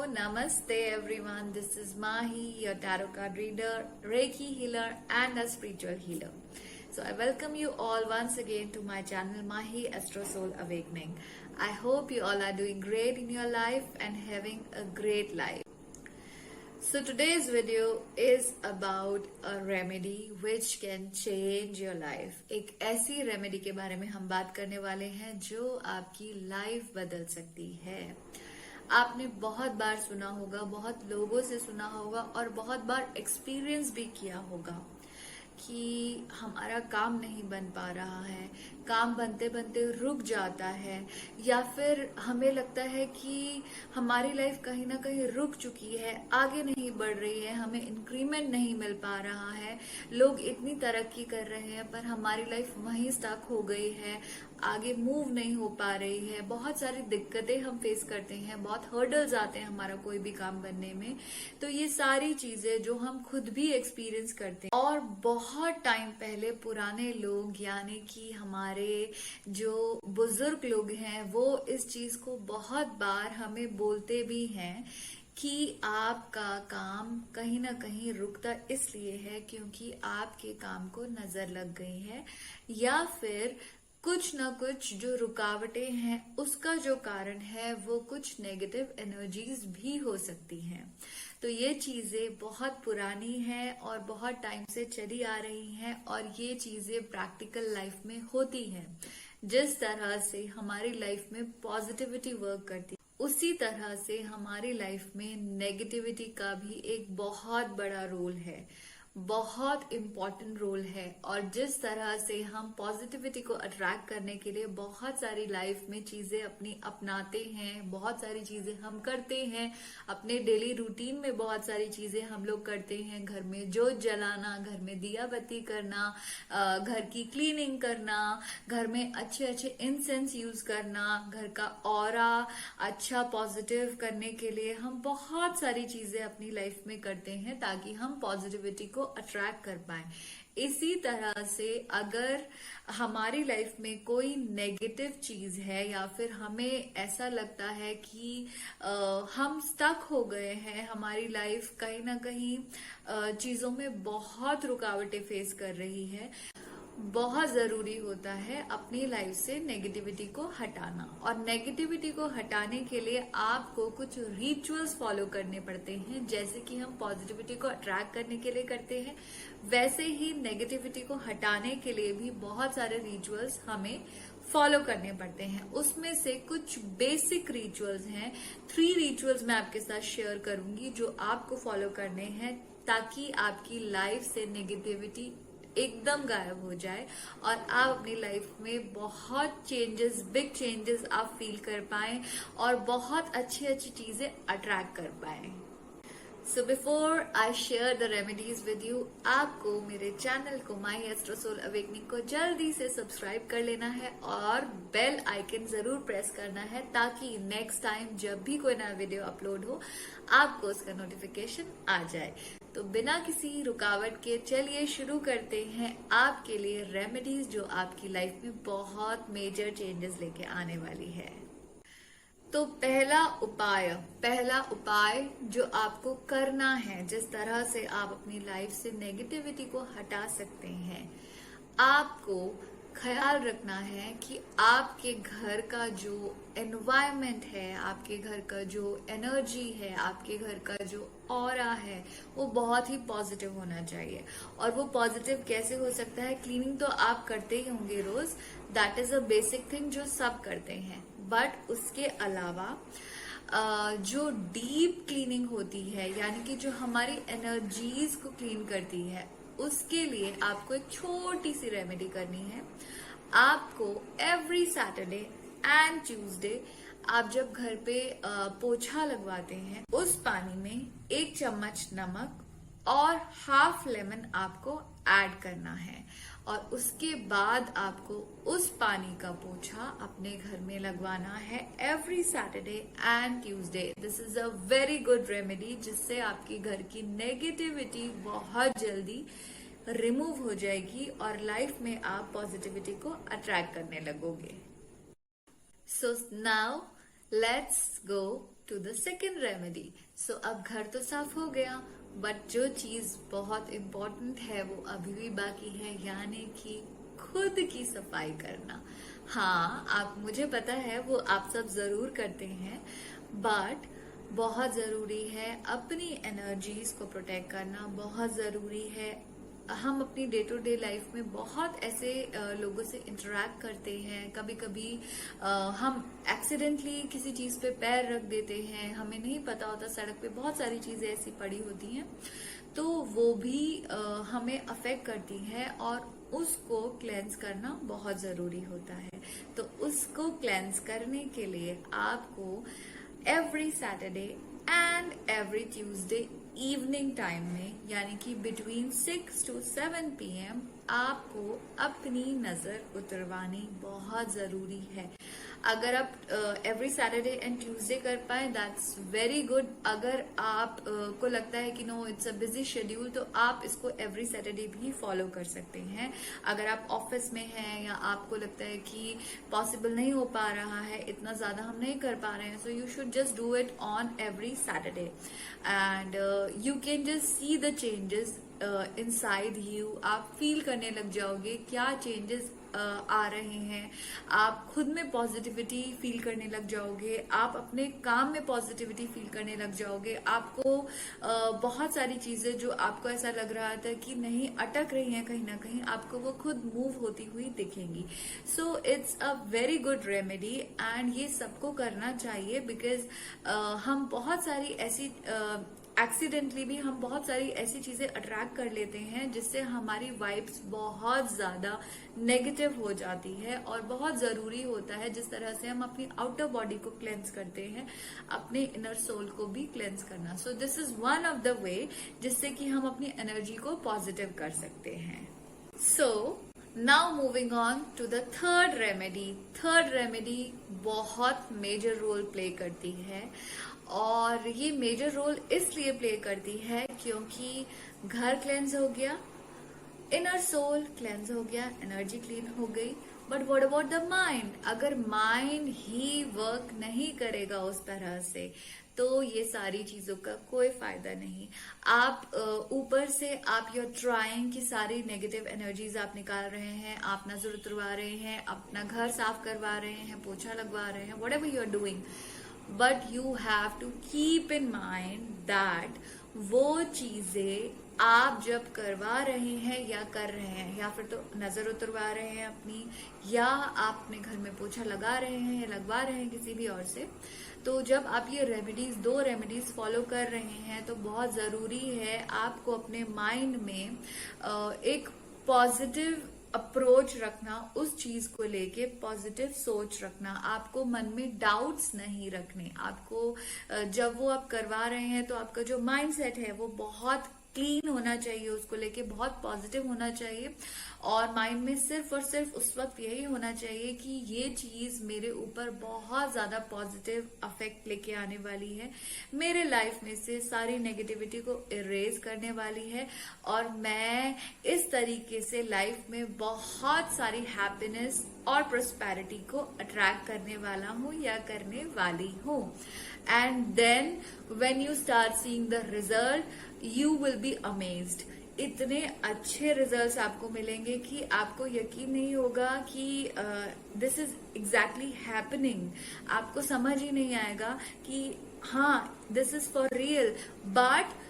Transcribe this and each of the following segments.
Namaste everyone. This is Mahi, your tarot card reader, Reiki healer, and a spiritual healer. So I welcome you all once again to my channel Mahi Astro Soul Awakening. I hope you all are doing great in your life and having a great life. So today's video is about a remedy which can change your life. एक ऐसी remedy के बारे में हम बात करने वाले हैं जो आपकी लाइफ बदल सकती है। आपने बहुत बार सुना होगा, बहुत लोगों से सुना होगा और बहुत बार एक्सपीरियंस भी किया होगा कि हमारा काम नहीं बन पा रहा है, काम बनते बनते रुक जाता है, या फिर हमें लगता है कि हमारी लाइफ कहीं ना कहीं रुक चुकी है, आगे नहीं बढ़ रही है, हमें इंक्रीमेंट नहीं मिल पा रहा है, लोग इतनी तरक्की कर रहे हैं पर हमारी लाइफ वहीं स्टक हो गई है, आगे मूव नहीं हो पा रही है। बहुत सारी दिक्कतें हम फेस करते हैं, बहुत हर्डल्स आते हैं हमारा कोई भी काम बनने में। तो ये सारी चीजें जो हम खुद भी एक्सपीरियंस करते हैं और बहुत टाइम पहले पुराने लोग यानी कि हमारे जो बुजुर्ग लोग हैं वो इस चीज को बहुत बार हमें बोलते भी हैं कि आपका काम कहीं ना कहीं रुकता इसलिए है क्योंकि आपके काम को नजर लग गई है, या फिर कुछ ना कुछ जो रुकावटें हैं उसका जो कारण है वो कुछ नेगेटिव एनर्जीज भी हो सकती हैं। तो ये चीजें बहुत पुरानी हैं और बहुत टाइम से चली आ रही हैं और ये चीजें प्रैक्टिकल लाइफ में होती हैं। जिस तरह से हमारी लाइफ में पॉजिटिविटी वर्क करती है उसी तरह से हमारी लाइफ में नेगेटिविटी का भी एक बहुत बड़ा रोल है, बहुत इम्पोर्टेंट रोल है। और जिस तरह से हम पॉजिटिविटी को अट्रैक्ट करने के लिए बहुत सारी लाइफ में चीजें अपनी अपनाते हैं, बहुत सारी चीजें हम करते हैं, अपने डेली रूटीन में बहुत सारी चीजें हम लोग करते हैं, घर में जोत जलाना, घर में दिया बत्ती करना, घर की क्लीनिंग करना, घर में अच्छे अच्छे इंसेंस यूज करना, घर का ऑरा अच्छा पॉजिटिव करने के लिए हम बहुत सारी चीजें अपनी लाइफ में करते हैं ताकि हम पॉजिटिविटी को अट्रैक्ट कर पाए। इसी तरह से अगर हमारी लाइफ में कोई नेगेटिव चीज है या फिर हमें ऐसा लगता है कि हम स्टक हो गए हैं, हमारी लाइफ कहीं ना कहीं चीजों में बहुत रुकावटें फेस कर रही है, बहुत जरूरी होता है अपनी लाइफ से नेगेटिविटी को हटाना। और नेगेटिविटी को हटाने के लिए आपको कुछ रिचुअल्स फॉलो करने पड़ते हैं। जैसे कि हम पॉजिटिविटी को अट्रैक्ट करने के लिए करते हैं, वैसे ही नेगेटिविटी को हटाने के लिए भी बहुत सारे रिचुअल्स हमें फॉलो करने पड़ते हैं। उसमें से कुछ बेसिक रिचुअल्स हैं, 3 रिचुअल्स मैं आपके साथ शेयर करूंगी जो आपको फॉलो करने हैं ताकि आपकी लाइफ से नेगेटिविटी एकदम गायब हो जाए और आप अपनी लाइफ में बहुत चेंजेस, बिग चेंजेस आप फील कर पाएं और बहुत अच्छी अच्छी चीजें अट्रैक्ट कर पाएं। So before I share the remedies with you, आपको मेरे चैनल को माही एस्ट्रो सोल अवेकनिंग को जल्दी से सब्सक्राइब कर लेना है और बेल आइकन जरूर प्रेस करना है ताकि नेक्स्ट टाइम जब भी कोई नया वीडियो अपलोड हो आपको उसका नोटिफिकेशन आ जाए। तो बिना किसी रुकावट के चलिए शुरू करते हैं आपके लिए रेमेडीज जो आपकी लाइफ में बहुत मेजर चेंजेस लेके आने वाली है। तो पहला उपाय जो आपको करना है, जिस तरह से आप अपनी लाइफ से नेगेटिविटी को हटा सकते हैं, आपको ख्याल रखना है कि आपके घर का जो एनवायरनमेंट है, आपके घर का जो एनर्जी है, आपके घर का जो ऑरा है वो बहुत ही पॉजिटिव होना चाहिए। और वो पॉजिटिव कैसे हो सकता है? क्लीनिंग तो आप करते ही होंगे रोज, that is a basic thing जो सब करते हैं, बट उसके अलावा जो डीप क्लीनिंग होती है यानी कि जो हमारी एनर्जीज को क्लीन करती है, उसके लिए आपको एक छोटी सी रेमेडी करनी है। आपको एवरी सैटरडे एंड ट्यूसडे आप जब घर पे पोछा लगवाते हैं, उस पानी में 1 चम्मच नमक और हाफ लेमन आपको ऐड करना है और उसके बाद आपको उस पानी का पोछा अपने घर में लगवाना है every Saturday and Tuesday. This is a very good remedy जिससे आपकी घर की नेगेटिविटी बहुत जल्दी रिमूव हो जाएगी और लाइफ में आप पॉजिटिविटी को अट्रैक्ट करने लगोगे। So now let's go to the second remedy. So अब घर तो साफ हो गया, बट जो चीज बहुत इम्पोर्टेंट है वो अभी भी बाकी है, यानी कि खुद की सफाई करना। हाँ, आप मुझे पता है वो आप सब जरूर करते हैं, बट बहुत जरूरी है अपनी एनर्जीज को प्रोटेक्ट करना। बहुत जरूरी है। हम अपनी डे टू डे लाइफ में बहुत ऐसे लोगों से इंटरेक्ट करते हैं। कभी कभी हम एक्सीडेंटली किसी चीज पे पैर रख देते हैं, हमें नहीं पता होता, सड़क पे बहुत सारी चीजें ऐसी पड़ी होती हैं, तो वो भी हमें अफेक्ट करती है और उसको क्लेंस करना बहुत जरूरी होता है। तो उसको क्लेंस करने के लिए आपको every Saturday and every Tuesday evening time में, यानी कि बिटवीन 6 to 7 PM आपको अपनी नजर उतरवानी बहुत जरूरी है। अगर आप एवरी सैटरडे एंड ट्यूसडे कर पाए दैट्स वेरी गुड। अगर आप को लगता है कि no it's a busy schedule, तो आप इसको एवरी सैटरडे भी फॉलो कर सकते हैं। अगर आप ऑफिस में हैं या आपको लगता है कि पॉसिबल नहीं हो पा रहा है, इतना ज्यादा हम नहीं कर पा रहे हैं, so you should just do it on every Saturday and you can just see the changes inside you. आप फील करने लग जाओगे क्या चेंजेस आ रहे हैं। आप खुद में पॉजिटिविटी फील करने लग जाओगे, आप अपने काम में पॉजिटिविटी फील करने लग जाओगे। आपको बहुत सारी चीजें जो आपको ऐसा लग रहा था कि नहीं अटक रही हैं कहीं ना कहीं, आपको वो खुद मूव होती हुई दिखेंगी। So it's a very good remedy and ये सबको करना चाहिए, बिकॉज हम बहुत सारी ऐसी एक्सीडेंटली भी हम बहुत सारी ऐसी चीजें अट्रैक्ट कर लेते हैं जिससे हमारी वाइब्स बहुत ज्यादा नेगेटिव हो जाती है। और बहुत जरूरी होता है जिस तरह से हम अपनी आउटर बॉडी को क्लेंस करते हैं, अपने इनर सोल को भी क्लेंस करना। So this is one of the way जिससे कि हम अपनी एनर्जी को पॉजिटिव कर सकते हैं। So now moving on to the third remedy. Third remedy बहुत मेजर रोल प्ले करती है, और ये मेजर रोल इसलिए प्ले करती है क्योंकि घर क्लेंस हो गया, इनर सोल क्लेंस हो गया, एनर्जी क्लीन हो गई, but what about the mind? अगर माइंड ही वर्क नहीं करेगा उस तरह से, तो ये सारी चीजों का कोई फायदा नहीं। आप ऊपर से आप यूर ट्राइंग कि सारी नेगेटिव एनर्जीज आप निकाल रहे हैं, आप नजर उतरवा रहे हैं, अपना घर साफ करवा रहे हैं, पोछा लगवा रहे हैं, whatever you are doing, but you have to keep in mind that वो चीजें आप जब करवा रहे हैं या कर रहे हैं, या फिर तो नजर उतरवा रहे हैं अपनी, या आप अपने घर में पोछा लगा रहे हैं या लगवा रहे हैं किसी भी और से, तो जब आप ये रेमेडीज, 2 रेमेडीज फॉलो कर रहे हैं, तो बहुत जरूरी है आपको अपने माइंड में एक पॉजिटिव अप्रोच रखना, उस चीज को लेके पॉजिटिव सोच रखना। आपको मन में डाउट्स नहीं रखने। आपको जब वो आप करवा रहे हैं तो आपका जो माइंड सेट है वो बहुत क्लीन होना चाहिए, उसको लेके बहुत पॉजिटिव होना चाहिए, और माइंड में सिर्फ और सिर्फ उस वक्त यही होना चाहिए कि ये चीज मेरे ऊपर बहुत ज्यादा पॉजिटिव अफेक्ट लेके आने वाली है, मेरे लाइफ में से सारी नेगेटिविटी को इरेज करने वाली है, और मैं इस तरीके से लाइफ में बहुत सारी हैप्पीनेस और प्रोस्पेरिटी को अट्रैक्ट करने वाला हूँ या करने वाली हूँ। And then when you start seeing the result you will be amazed. इतने अच्छे रिजल्ट्स आपको मिलेंगे कि आपको यकीन नहीं होगा कि दिस इज एग्जैक्टली हैपनिंग। आपको समझ ही नहीं आएगा कि हाँ this is for real. But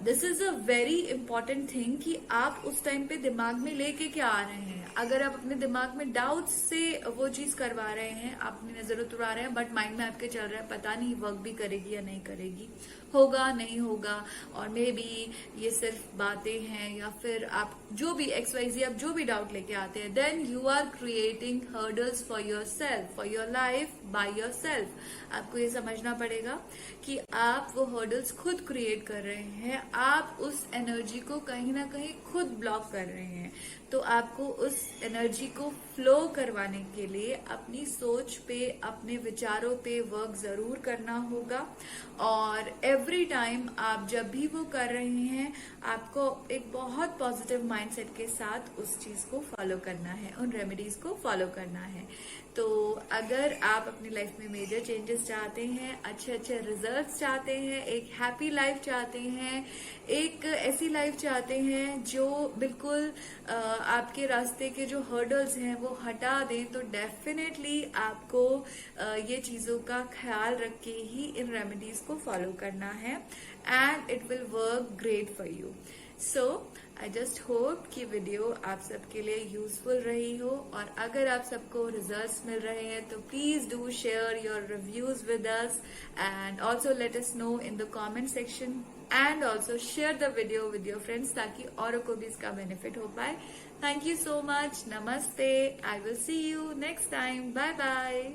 this is a very important thing कि आप उस टाइम पे दिमाग में लेके क्या आ रहे हैं। अगर आप अपने दिमाग में डाउट से वो चीज करवा रहे हैं, अपनी नजर उतरा रहे हैं, बट माइंड में आपके चल रहा है पता नहीं वर्क भी करेगी या नहीं करेगी, होगा नहीं होगा, और मे बी ये सिर्फ बातें हैं, या फिर आप जो भी XYZ आप जो भी डाउट लेके आते हैं, then you are creating hurdles for yourself, for your life, by yourself. आपको ये समझना पड़ेगा कि आप वो हर्डल्स खुद क्रिएट कर रहे हैं, आप उस एनर्जी को कहीं ना कहीं खुद ब्लॉक कर रहे हैं। तो आपको उस एनर्जी को फ्लो करवाने के लिए अपनी सोच पे, अपने विचारों पे वर्क जरूर करना होगा, और एवरी टाइम आप जब भी वो कर रहे हैं आपको एक बहुत पॉजिटिव माइंडसेट के साथ उस चीज को फॉलो करना है, उन रेमेडीज को फॉलो करना है। तो अगर आप अपनी लाइफ में मेजर चेंजेस चाहते हैं, अच्छे अच्छे रिजल्ट्स चाहते हैं, एक हैप्पी लाइफ चाहते हैं, एक ऐसी लाइफ चाहते हैं जो बिल्कुल आपके रास्ते के जो हर्डल्स हैं वो हटा दें, तो डेफिनेटली आपको ये चीजों का ख्याल रख के ही इन रेमेडीज को फॉलो करना है and it will work great for you. So I just hope कि वीडियो आप सबके लिए यूजफुल रही हो, और अगर आप सबको रिजल्ट्स मिल रहे हैं तो please do share your reviews with us and also let us know in the comment section and also share the video with your friends ताकि औरों को भी इसका बेनिफिट हो पाए. Thank you so much. नमस्ते. I will see you next time. Bye bye.